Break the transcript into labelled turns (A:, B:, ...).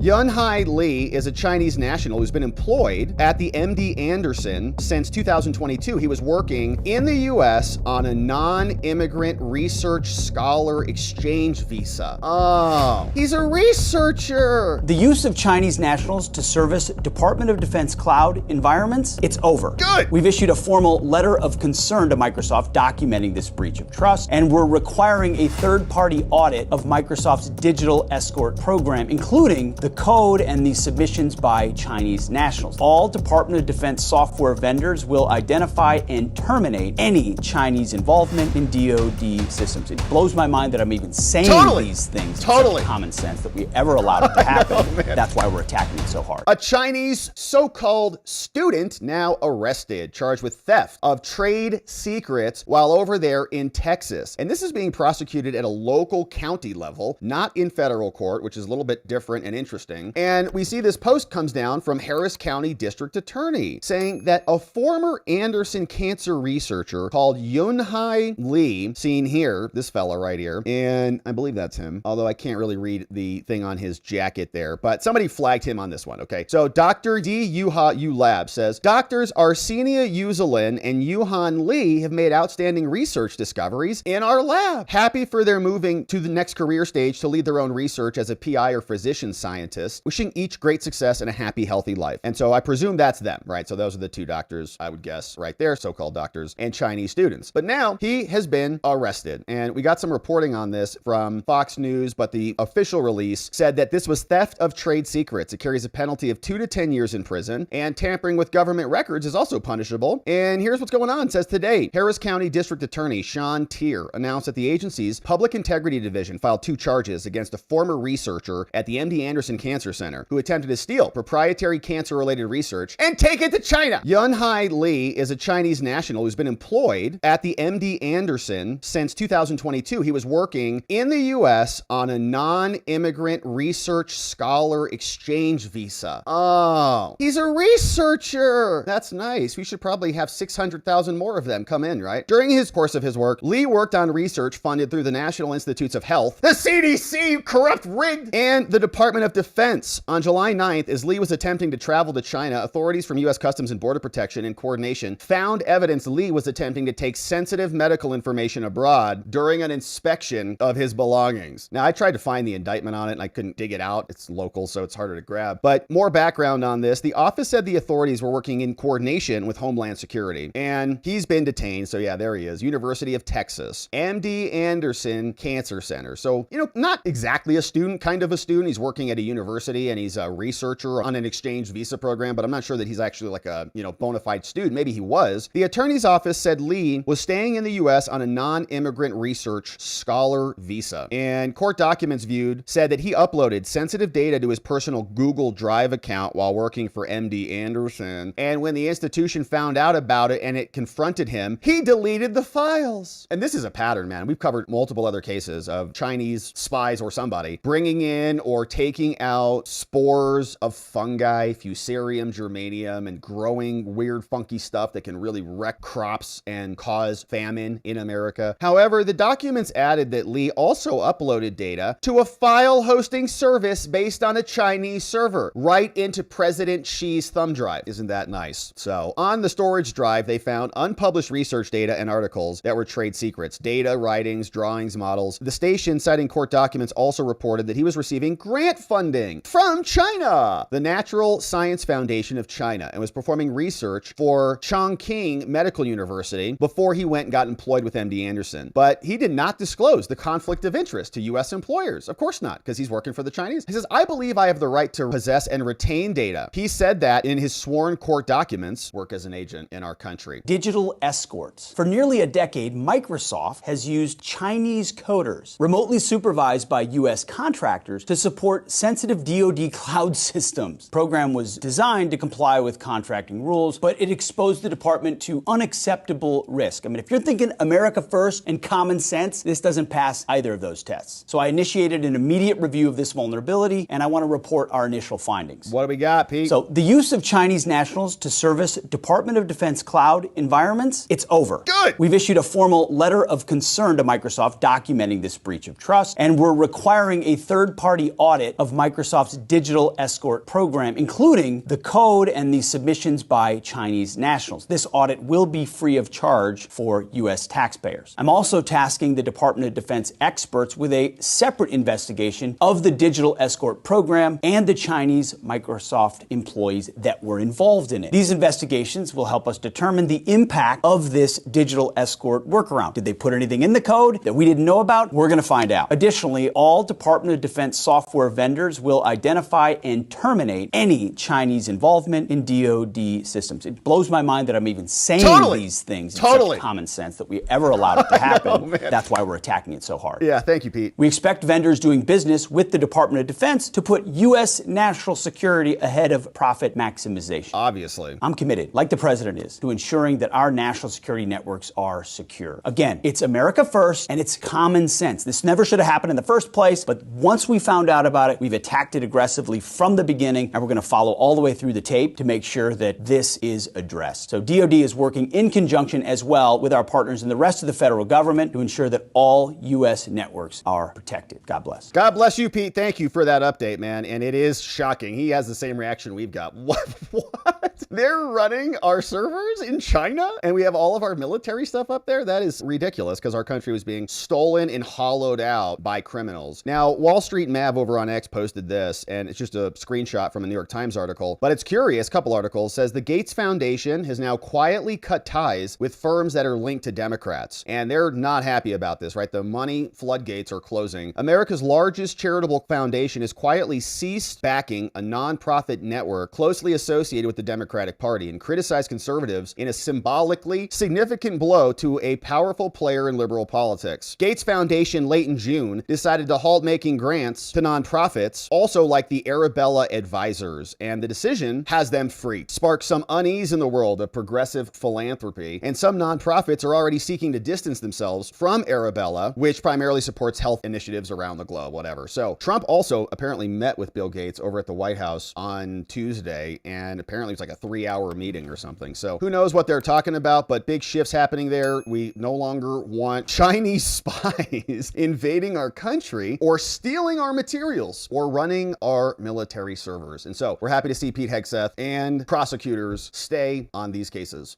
A: Yunhai Li is a Chinese national who's been employed at the MD Anderson since 2022. He was working in the US on a non-immigrant research scholar exchange visa. Oh, he's a researcher.
B: The use of Chinese nationals to service Department of Defense cloud environments, it's over.
A: Good.
B: We've issued a formal letter of concern to Microsoft documenting this breach of trust, and we're requiring a third-party audit of Microsoft's digital escort program, including the code and the submissions by Chinese nationals. All Department of Defense software vendors will identify and terminate any Chinese involvement in DoD systems. It blows my mind that I'm even saying these things. It's common sense that we ever allowed it to happen. That's why we're attacking it so hard.
A: A Chinese so-called student now arrested, charged with theft of trade secrets while over there in Texas. And this is being prosecuted at a local county level, not in federal court, which is a little bit different and interesting. And we see this post comes down from Harris County District Attorney saying that a former Anderson cancer researcher called Yunhai Li, seen here, this fella right here, and I believe that's him, although I can't really read the thing on his jacket there, but somebody flagged him on this one, okay? So Dr. D. Yuha Yu Lab says, Doctors Arsenia Uzalin and Yuhan Li have made outstanding research discoveries in our lab. Happy for their moving to the next career stage to lead their own research as a PI or physician scientist. Wishing each great success and a happy, healthy life. And so I presume that's them, right? So those are the two doctors, I would guess, right there, so-called doctors and Chinese students. But now he has been arrested. And we got some reporting on this from Fox News, but the official release said that this was theft of trade secrets. It carries a penalty of 2 to 10 years in prison, and tampering with government records is also punishable. And here's what's going on. It says today, Harris County District Attorney Sean Tier announced that the agency's Public Integrity Division filed 2 charges against a former researcher at the MD Anderson Cancer Center who attempted to steal proprietary cancer-related research and take it to China. Yunhai Li is a Chinese national who's been employed at the MD Anderson since 2022. He was working in the US on a non-immigrant research scholar exchange visa. Oh, he's a researcher. That's nice. We should probably have 600,000 more of them come in, right? During his course of his work, Li worked on research funded through the National Institutes of Health, the CDC, corrupt, rigged, and the Department of Defense. On July 9th, as Li was attempting to travel to China, authorities from U.S. Customs and Border Protection in coordination found evidence Li was attempting to take sensitive medical information abroad during an inspection of his belongings. Now, I tried to find the indictment on it and I couldn't dig it out. It's local, so it's harder to grab. But more background on this. The office said the authorities were working in coordination with Homeland Security, and he's been detained. So yeah, there he is. University of Texas, MD Anderson Cancer Center. So, not exactly a student, kind of a student. He's working at a university and he's a researcher on an exchange visa program, but I'm not sure that he's actually like a, bona fide student. Maybe he was. The attorney's office said Li was staying in the US on a non-immigrant research scholar visa. And court documents viewed said that he uploaded sensitive data to his personal Google Drive account while working for MD Anderson. And when the institution found out about it and it confronted him, he deleted the files. And this is a pattern, man. We've covered multiple other cases of Chinese spies or somebody bringing in or taking out spores of fungi, fusarium, germanium, and growing weird, funky stuff that can really wreck crops and cause famine in America. However, the documents added that Li also uploaded data to a file hosting service based on a Chinese server right into President Xi's thumb drive. Isn't that nice? So on the storage drive, they found unpublished research data and articles that were trade secrets, data, writings, drawings, models. The station, citing court documents, also reported that he was receiving grant funding from China, the Natural Science Foundation of China, and was performing research for Chongqing Medical University before he went and got employed with MD Anderson. But he did not disclose the conflict of interest to U.S. employers. Of course not, because he's working for the Chinese. He says, I believe I have the right to possess and retain data. He said that in his sworn court documents, work as an agent in our country.
B: Digital escorts. For nearly a decade, Microsoft has used Chinese coders, remotely supervised by U.S. contractors, to support sensitive DoD cloud systems. The program was designed to comply with contracting rules, but it exposed the department to unacceptable risk. I mean, if you're thinking America first and common sense, this doesn't pass either of those tests. So I initiated an immediate review of this vulnerability, and I want to report our initial findings.
A: What do we got, Pete?
B: So the use of Chinese nationals to service Department of Defense cloud environments, it's over.
A: Good.
B: We've issued a formal letter of concern to Microsoft documenting this breach of trust, and we're requiring a third-party audit of Microsoft Microsoft's digital escort program, including the code and the submissions by Chinese nationals. This audit will be free of charge for U.S. taxpayers. I'm also tasking the Department of Defense experts with a separate investigation of the digital escort program and the Chinese Microsoft employees that were involved in it. These investigations will help us determine the impact of this digital escort workaround. Did they put anything in the code that we didn't know about? We're going to find out. Additionally, all Department of Defense software vendors will identify and terminate any Chinese involvement in DoD systems. It blows my mind that I'm even saying these things in such common sense that we ever allowed it to happen. That's why we're attacking it so hard.
A: Yeah, thank you, Pete.
B: We expect vendors doing business with the Department of Defense to put U.S. national security ahead of profit maximization.
A: Obviously.
B: I'm committed, like the president is, to ensuring that our national security networks are secure. Again, it's America first, and it's common sense. This never should have happened in the first place, but once we found out about it, we've attacked it aggressively from the beginning, and we're going to follow all the way through the tape to make sure that this is addressed. So DoD is working in conjunction as well with our partners in the rest of the federal government to ensure that all U.S. networks are protected. God bless.
A: God bless you, Pete. Thank you for that update, man. And it is shocking. He has the same reaction we've got. What? They're running our servers in China and we have all of our military stuff up there? That is ridiculous because our country was being stolen and hollowed out by criminals. Now, Wall Street Mav over on X posted this, and it's just a screenshot from a New York Times article, but it's curious. A couple articles says the Gates Foundation has now quietly cut ties with firms that are linked to Democrats, and they're not happy about this, right? The money floodgates are closing. America's largest charitable foundation has quietly ceased backing a nonprofit network closely associated with the Democratic Party and criticized conservatives in a symbolically significant blow to a powerful player in liberal politics. Gates Foundation late in June decided to halt making grants to nonprofits, also like the Arabella Advisors, and the decision has them free. Sparked some unease in the world of progressive philanthropy, and some nonprofits are already seeking to distance themselves from Arabella, which primarily supports health initiatives around the globe, whatever. So Trump also apparently met with Bill Gates over at the White House on Tuesday, and apparently it's like a 3-hour meeting or something. So who knows what they're talking about, but big shifts happening there. We no longer want Chinese spies invading our country or stealing our materials or running our military servers. And so we're happy to see Pete Hegseth and prosecutors stay on these cases.